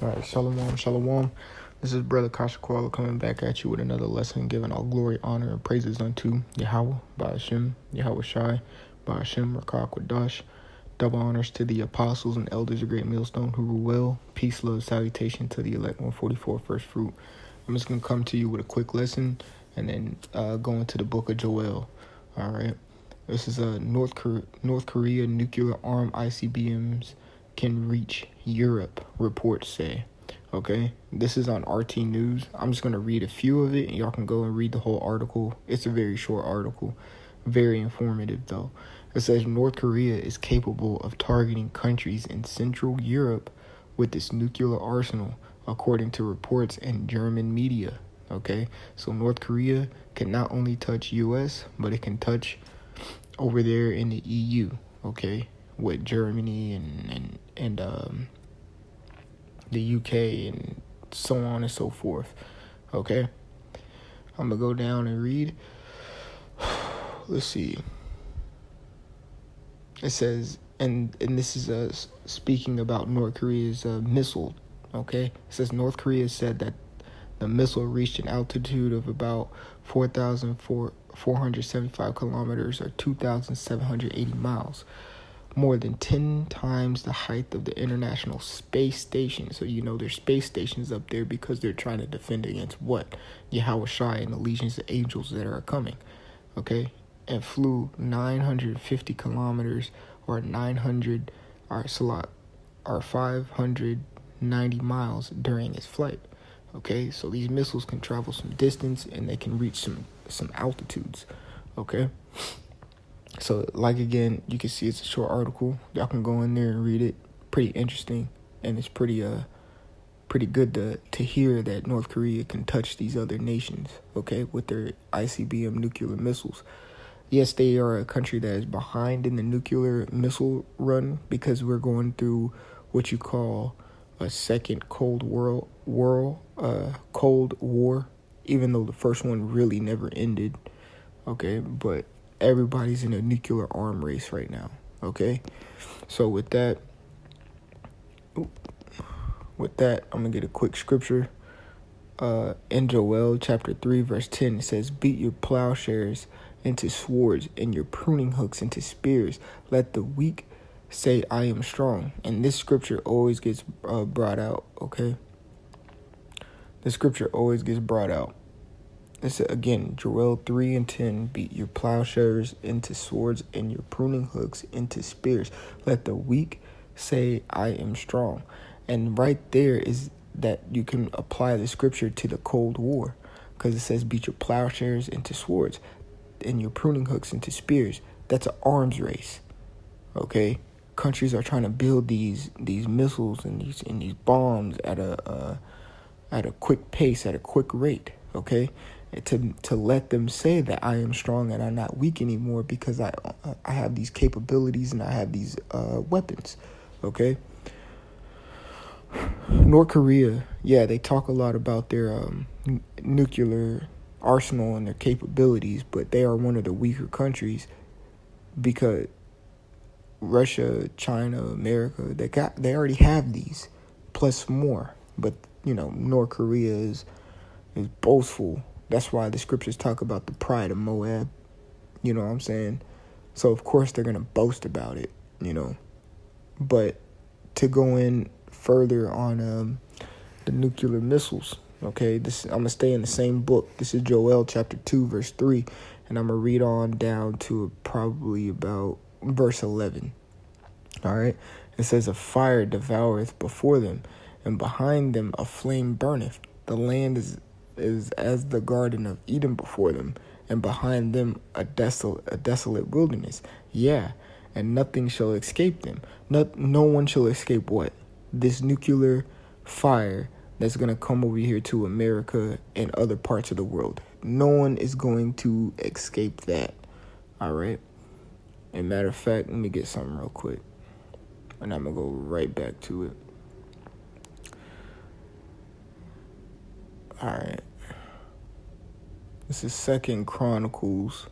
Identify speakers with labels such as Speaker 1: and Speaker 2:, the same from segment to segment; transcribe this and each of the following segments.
Speaker 1: All right, shalom, shalom. This is Brother Kasha Koala coming back at you with another lesson, giving all glory, honor, and praises unto Yahweh, by Hashem, Yahweh Shai, by Hashem, Rakah Kwadash. Double honors to the apostles and elders of Great Millstone who rule well. Peace, love, salutation to the elect 144 first fruit. I'm just going to come to you with a quick lesson and then go into the book of Joel. All right. This is North Korea nuclear armed ICBMs can reach Europe, reports say. Okay, this is on RT News. I'm just going to read a few of it, and y'all can go and read the whole article. It's a very short article, very informative, though. It says North Korea is capable of targeting countries in Central Europe with its nuclear arsenal, according to reports in German media. Okay, so North Korea can not only touch U.S., but it can touch over there in the EU, okay, with Germany and the UK and so on and so forth. Okay, I'm gonna go down and read. Let's see. It says, and this is speaking about North Korea's missile. Okay, it says North Korea said that the missile reached an altitude of about 4,475 kilometers or 2,780 miles. More than 10 times the height of the International Space Station. So you know there's space stations up there because they're trying to defend against what? Yahweh Shai and the legions of angels that are coming. Okay? And flew 950 kilometers or 590 miles during its flight. Okay? So these missiles can travel some distance and they can reach some altitudes. Okay? So, like, again, you can see it's a short article. Y'all can go in there and read it. Pretty interesting. And it's pretty good to hear that North Korea can touch these other nations, okay, with their ICBM nuclear missiles. Yes, they are a country that is behind in the nuclear missile run because we're going through what you call a second Cold War, even though the first one really never ended, okay, but everybody's in a nuclear arm race right now, okay? So with that, I'm going to get a quick scripture. In Joel chapter 3, verse 10, it says, beat your plowshares into swords and your pruning hooks into spears. Let the weak say, I am strong. And this scripture always gets brought out, okay? The scripture always gets brought out. This is, again, Joel 3 and 10, beat your plowshares into swords and your pruning hooks into spears. Let the weak say, I am strong. And right there is that you can apply the scripture to the Cold War because it says beat your plowshares into swords and your pruning hooks into spears. That's an arms race, okay? Countries are trying to build these missiles and these bombs at a quick pace, at a quick rate, okay? To let them say that I am strong and I'm not weak anymore because I have these capabilities and I have these weapons, okay? North Korea, yeah, they talk a lot about their nuclear arsenal and their capabilities, but they are one of the weaker countries because Russia, China, America, they already have these plus more, but you know North Korea is boastful. That's why the scriptures talk about the pride of Moab. You know what I'm saying? So, of course, they're going to boast about it, you know. But to go in further on the nuclear missiles, okay, I'm going to stay in the same book. This is Joel chapter 2, verse 3. And I'm going to read on down to probably about verse 11. All right? It says, a fire devoureth before them, and behind them a flame burneth. The land is as the garden of Eden before them, and behind them a desolate wilderness. Yeah, and nothing shall escape them. No one shall escape what? This nuclear fire that's going to come over here to America and other parts of the world. No one is going to escape that. All right? And matter of fact, let me get something real quick. And I'm going to go right back to it. All right. This is 2 Chronicles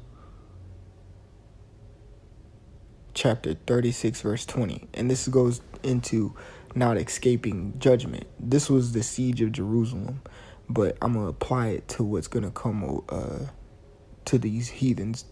Speaker 1: chapter 36, verse 20. And this goes into not escaping judgment. This was the siege of Jerusalem, but I'm gonna apply it to what's gonna come to these heathens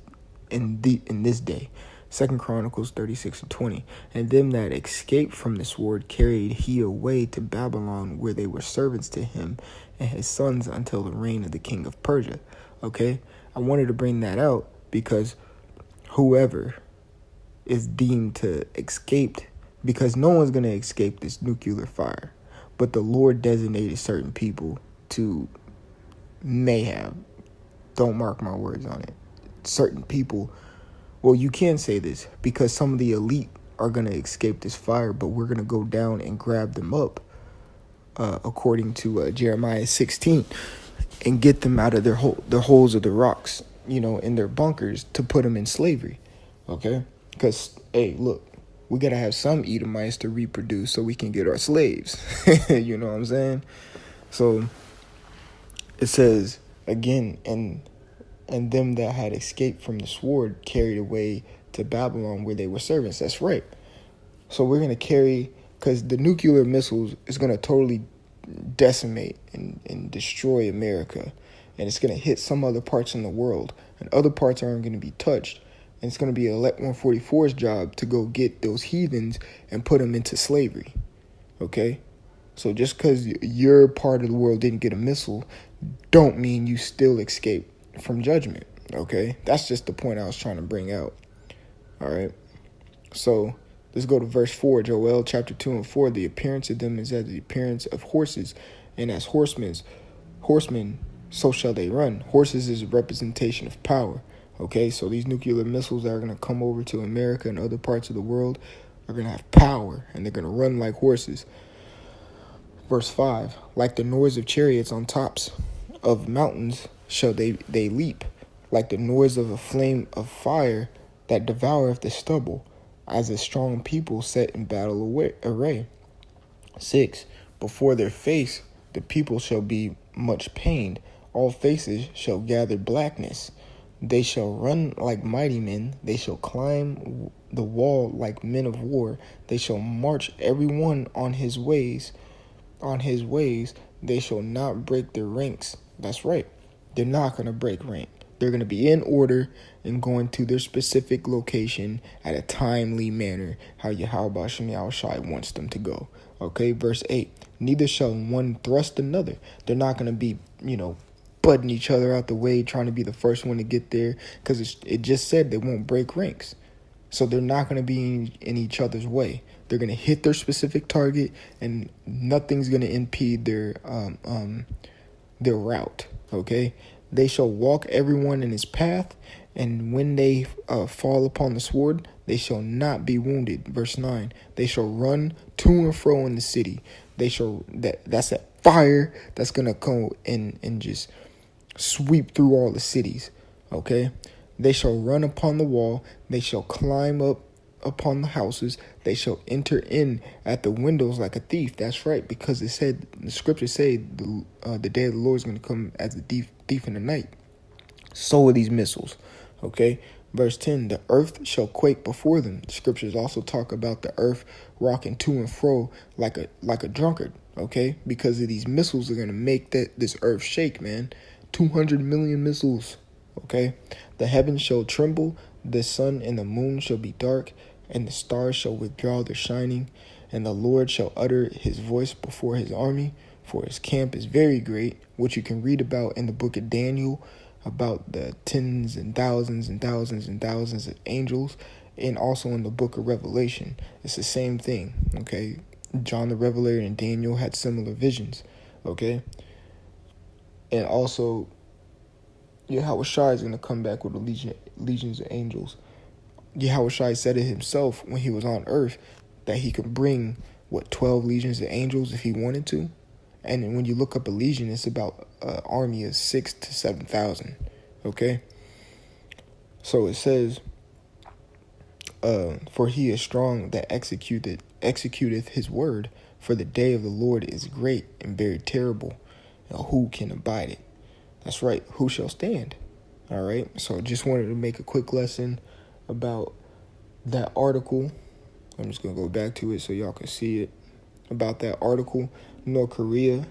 Speaker 1: in this day. 2 Chronicles 36:20. And them that escaped from the sword carried he away to Babylon, where they were servants to him and his sons until the reign of the king of Persia. Okay, I wanted to bring that out because whoever is deemed to escape, because no one's going to escape this nuclear fire, but the Lord designated certain people to may have, don't mark my words on it, certain people. Well, you can say this because some of the elite are going to escape this fire, but we're going to go down and grab them up, according to Jeremiah 16, and get them out of their holes of the rocks, in their bunkers, to put them in slavery. Okay? Because, hey, look, we got to have some Edomites to reproduce so we can get our slaves. You know what I'm saying? So it says, again, and them that had escaped from the sword carried away to Babylon, where they were servants. That's right. So we're going to carry, because the nuclear missiles is going to totally decimate and destroy America. And it's going to hit some other parts in the world. And other parts aren't going to be touched. And it's going to be Elect 144's job to go get those heathens and put them into slavery. Okay? So just because your part of the world didn't get a missile, don't mean you still escape from judgment. Okay? That's just the point I was trying to bring out. All right? So let's go to verse 4. Joel chapter 2 and 4. The appearance of them is as the appearance of horses, and as horsemen, so shall they run. Horses is a representation of power. Okay, so these nuclear missiles that are going to come over to America and other parts of the world are going to have power, and they're going to run like horses. Verse 5, like the noise of chariots on tops of mountains shall they leap, like the noise of a flame of fire that devoureth the stubble, as a strong people set in battle array. 6, before their face the people shall be much pained, all faces shall gather blackness. They shall run like mighty men. They shall climb the wall like men of war. They shall march every one on his ways. On his ways, they shall not break their ranks. That's right. They're not going to break rank. They're going to be in order and going to their specific location at a timely manner, how Yahweh Shem Yahushai wants them to go. Okay, verse 8. Neither shall one thrust another. They're not going to be, butting each other out the way, trying to be the first one to get there, because it just said they won't break ranks. So they're not going to be in each other's way. They're going to hit their specific target, and nothing's going to impede their route. Okay, they shall walk everyone in his path, and when they fall upon the sword, they shall not be wounded. Verse 9. They shall run to and fro in the city. They shall that's that fire that's going to come and just sweep through all the cities. Okay, they shall run upon the wall. They shall climb up upon the houses. They shall enter in at the windows like a thief. That's right, because it said, the scriptures say the day of the Lord is going to come as a thief in the night. So are these missiles. Okay, verse 10. The earth shall quake before them. The scriptures also talk about the earth rocking to and fro like a drunkard. Okay, because of these missiles are going to make this earth shake, man. 200 million missiles. Okay, the heavens shall tremble, the sun and the moon shall be dark, and the stars shall withdraw their shining, and the Lord shall utter his voice before his army, for his camp is very great, which you can read about in the book of Daniel, about the tens and thousands and thousands and thousands of angels, and also in the book of Revelation. It's the same thing. Okay, John the Revelator and Daniel had similar visions. Okay. And also, Yahushua is going to come back with legions of angels. Yahushua said it himself when he was on earth that he could bring, 12 legions of angels if he wanted to. And when you look up a legion, it's about an army of 6,000 to 7,000. Okay? So it says, for he is strong that executeth his word, for the day of the Lord is great and very terrible. Now, who can abide it? That's right. Who shall stand? All right. So just wanted to make a quick lesson about that article. I'm just going to go back to it so y'all can see it. about that article. North Korea